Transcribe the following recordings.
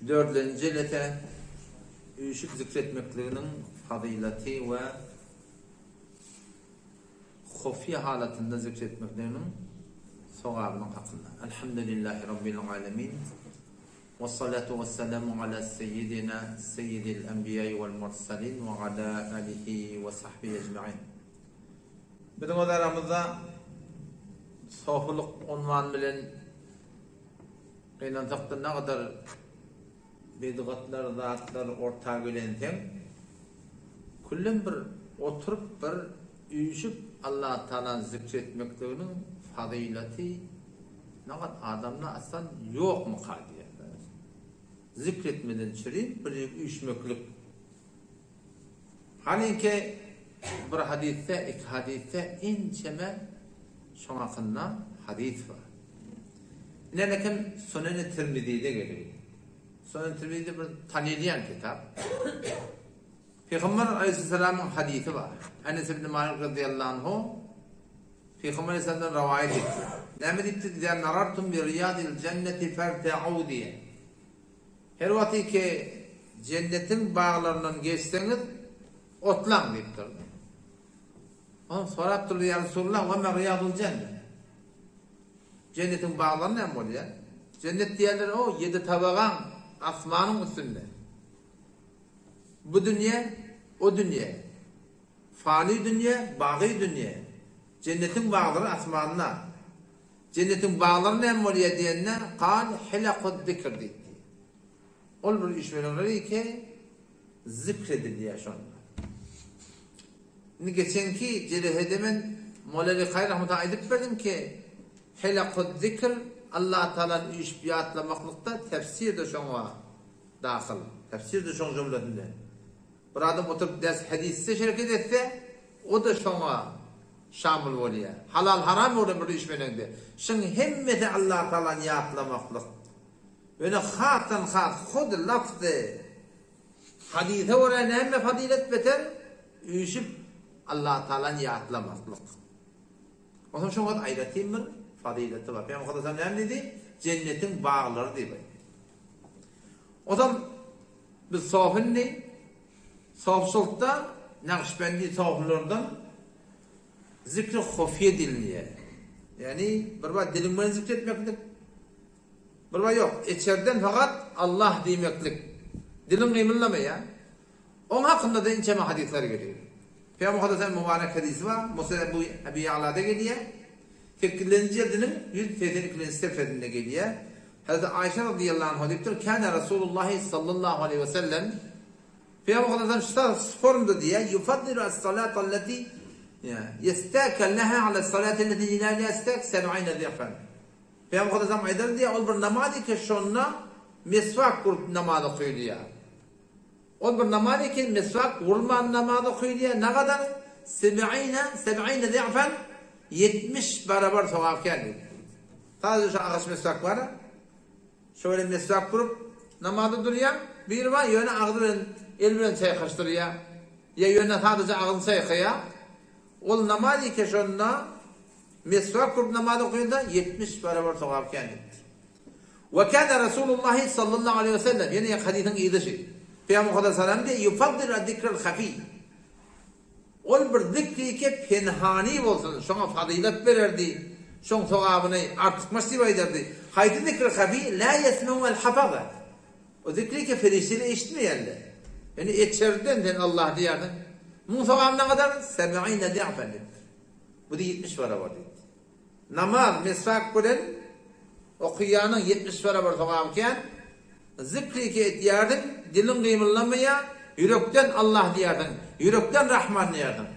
Dördüncü lete üşüp zikretmeklerinin fadileti ve hofi halatında zikretmeklerinin sevabının hakkında. Elhamdülillahi Rabbil alemin. Ve salatu ve selamu ala seyyidina seyyidil enbiyayı vel mursalin ve ala alihi ve sahbihi ecma'in. Bizim odaramızda sohuluk unvan bilen kıynantıkta ne kadar bidgatlar, zatlar ortağa gölensem kullum bir oturup bir uyuşup Allah Teala zikretmeklerinin fadileti ne kadar adamla aslan yok mu kadiye? Zikretmeden çürüyüp bir uyuşmeklik. Hani ki bir hadiste, iki hadiste en çemel şun hakkında hadis var. Nenekim Sunan-ı Tirmizi'de geliyor. Sunan-ı Tirmizi'de bir tanıyan kitap. Peygamber Aleyhisselam'ın hadisi var. Enes ibn Malik radıyallahu anhu Peygamber Aleyhisselam'dan rivayet etti. Ne dedi? "İzâ narartum bi riyâdil cenneti ferte'û" diye. Her vakti ki cennetin bağlarından geçseniz otlan deyip durdu. Onu sorup durdu ya Resulullah ve me riyâdul cennet. Cennetin bağları ne oluyor? Cennet diyenler o 7 tabağın asmanın üstünde. Bu dünya, o dünya. Fani dünya, bağı dünya. Cennetin bağları asmanına. Cennetin bağları ne oluyor diyenler kal hilakud zikr dedi. Ol bir işverenleri ki zikrediliyor şu anda. Şimdi geçenki Celehedemen Mola-i Hayr rahmetine edip verdim ki hilakud zikr Allah Teala'nın iş biyatlamaklıkta tefsir de şuna dahil. Tefsir de şuna cümletinde. Bir adam oturup ders hadiste şirket etse o da şuna şamil oluyor. Halal haram orada bir işverendi. Şimdi hemmeti Allah Teala'nın yatlamaklık. Böyle khatan khud lafzı hadise oran hemme fadilet beter uyuşup Allah Teala'nın yatlamaklık. O zaman şu kadar ayretiyim mi? Fadileti var. Peygamber Aleyhisselam ne dedi? Cennetin bağları diye. O zaman biz sahil ne? Sahilda Nakşibendi sahillerden zikri hofiye dinliyor. Yani bir dilimden zikretmeklik. Bir yok. İçeriden fakat Allah demeklik. Dilim kıyımlama ya. Onun hakkında da inçeme hadisler geliyor. Peygamber Aleyhisselam mübarek hadisi var. Musa Ebu Ya'la'da geliyor. 8. cildinin 182. seferdinde geliyor. Hazreti Ayşe radıyallahu anh deyiptir. Kâne Resulullah sallallahu aleyhi ve sellem Peygamber Aleyhisselam şu formda diye yufaddilu as-salata allati yestâken leha ala as-salati allati ilâ yestek 70 zîfen. Peygamber Aleyhisselam aydır diye ol bir namazı ki şunna mesvak kurup namazı kıyılıyor. Ol bir namazı ki mesvak vurman namazı kıyılıyor. Ne kadar? 70 zîfen 70 beraber sevap geldi. Sadece şu ağaç mesvak var. Şöyle mesvak kurup namazı duruyor. Bir var yöne ağzını elbiden sayıkıştırıyor. Ya yöne sadece ağzını sayıkıyor. Ol namazı ki şunna mesvak kurup namazı kıyında 70 beraber sevap geldi. Ve kâne Resulullah sallallahu aleyhi ve sellem yine hadisin iyisi. Peygamber Aleyhisselam diye yufaddilu zikrel hafî. Ol bir zikri ki penhani olsun. Şuna fadilet verirdi. Şuna sevabını artıkmış gibi ederdi. Haydi zikri hafî la yesme'u el-hafaza. O zikri ki ferişleri eşitmeyenler. Yani içeriden Allah diyardın. Bunun sevabı ne kadar? 70 zîfen. Bu da 70 beraber dedi. Namaz, mesvak bilen okuyanın 70 beraber sevabıken zikri ki etiyardın, dilin kıymıllamaya, yürekten Allah diyardın, yürekten Rahman diyardın.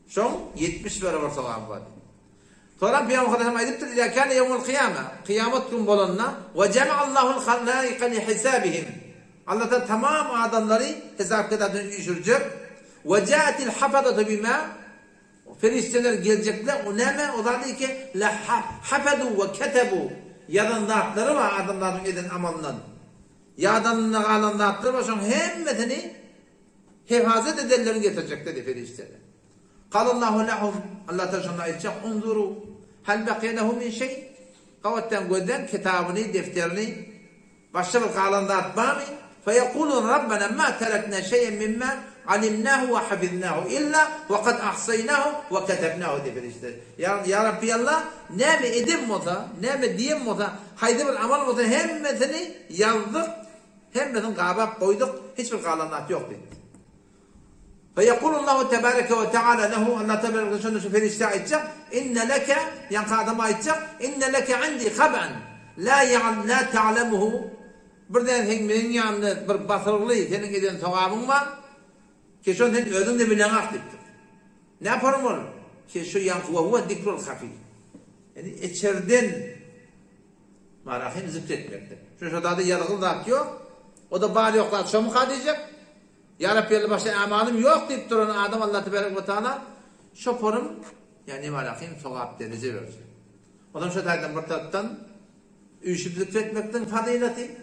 Şun 70 beraber sevabı var. Sonra Peygamber Aleyhisselam ediptir, İlâ kâne yevmul kıyâme, kıyamet gün bolonuna, ve cema'allâhul khallâike li hisâbihim. Allah da tamam adamları hesap kadar düşürecek. Ve câetil hafadatu bimâ, ferişteler gelecekler, o neme? O da dedi ki, la hafadu ve ketebu, yazanlatları var adamların eden amalından. Yadanına alanlatları var, şunun hemmetini hifazet edenlerini getirecek dedi ferişteler. Kalallahu lehum, Allah da şuna edecek, unzuru, hal beqiye lehu min şey? Kavatten gözden kitabını, defterini başka bir kalanda atmami feyekulun Rabbena ma terekna şeyen mimma alimnahu ve hafiznahu illa ve kad ahsaynahu ve ketebnahu diyor işte. Ya Rabbi Allah ne mi edim moda ne mi diyem moda haydi bir amal moda hemmesini yazdık hemmesini kabak koyduk hiçbir kalanat yok dedi. فيقول الله تبارك وتعالى له الله تبارك وتعالى في الاشتاء إن لك ينقاد ما يتشق إن لك عندي خبعا لا تعلمه birden min yanında bir basırlı senin giden sevabın var ki şu sen özünde bilen aktiftir. Ne yaparım onu? Ki şu yankı ve huve dikrul hafi. Yani içeriden marahim zikretmektir. Şu da yargıl zat yok. O da bari yoklar çamuk adayacak. Ya Rabbi başka amalım yok deyip duran adam Allah Tebarek ve Teala şoporum yani marahim sevap derece verecek. O da şu taraftan bir taraftan üşüp zikretmekten fadileti.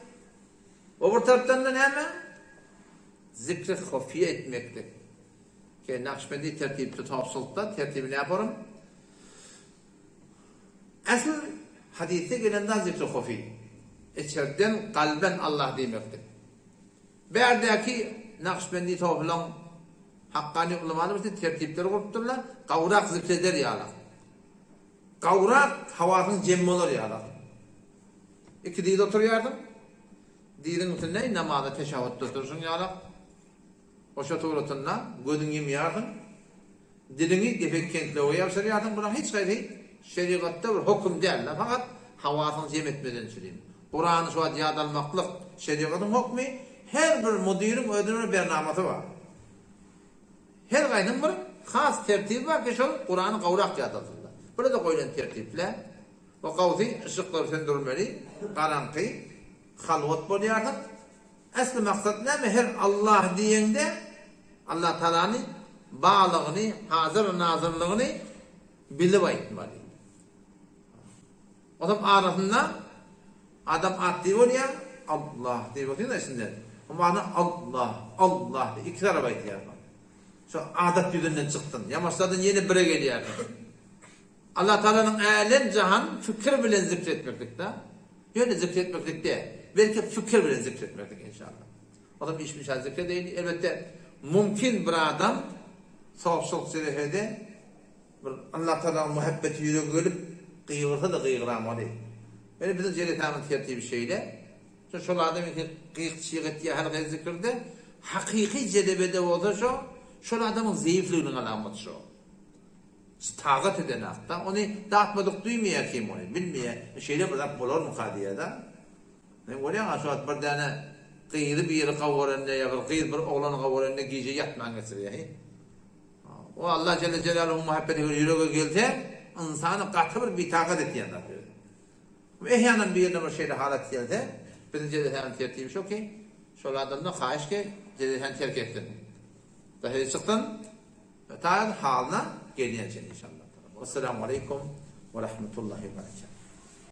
Öbür taraftan da ne mi? Zikri hafiye etmektir. Ki Nakşibendi tertibde tafsilda tertibi ne yaparım? Asıl hadiste gelenden zikri hafiye. İçeriden kalben Allah demektir. Berdeki Nakşibendi tafsilan hakkani ulamalar tertipleri kurtturlar. Kavrak zikreder yağlar. Kavrak havasının cemmi olur yağlar. İki değil oturuyordum. Dilin üstünde namazda teşahhütte dursun yağlar. O şatuğrutunda gözün yemiyordun. Dilini defekkentle oyapsır yağdın. Buna hiç gayri şeriatta bir hüküm değil. Fakat havasını cem etmeden süreyim. Kur'an-ı şu ad yadalmaklık şeriatın hükmü her bir müdürün ödünün bir namatı var. Her gayrının bir khas tertibi var ki şu Kur'an'ı kavrak yadalırlar. Burada koyulan tertiple o kavzi ışıkları söndürmeli, karanlığı, halvat buluyorlar. Aslı maksat ne mi? Her Allah diyende Allah Teala'nın bağlığını, hazır nazırlığını bilip aytmalı. O zaman arasında adam at diyor ya Allah diyor da şimdi. Ama Allah diye iki tarafa ihtiyar var. Şu adet yüzünden çıktın. Yamaçladın yeni bire geliyor. Allah Teala'nın alem cihan fikir bilen zikretmektik de. Böyle zikretmektik de. Belki fikir bilen zikretmektik inşallah. O da bir iş müşahede zikre değil. Elbette mümkün bir adam soğuk zirehede Allah Teala'nın muhabbeti yürü görüp kıyırsa da kıyıramalı. Böyle bizim Celle-i tertibi şeyle şu adamın kıyık çiğet diye her gayet zikirde hakiki cedebede olsa şu adamın zayıflığının alamatı şu. Tağat eden hatta onu dağıtmadık duymaya kim onu bilmeye şeyle bırak bulur mu kadiyada. Ben görüyorum aşağı bir tane kıyılı bir yeri kavuranında ya bir kıyılı bir oğlanı kavuranında gece yatman getiriyor. O Allah Celle Celaluhu'nun muhabbeti yüreğe gelse insanı katı bir tağat etiyorlar. Ve ehyanen bir yerine bir şeyle halat gelse bizim Celle tertibi şu ki şu adamdan xahiş ki Celle terk ettin. Daha çıktın ta halına geleceğin inşallah. Esselamu aleyküm ve rahmetullahi ve berekatuhu.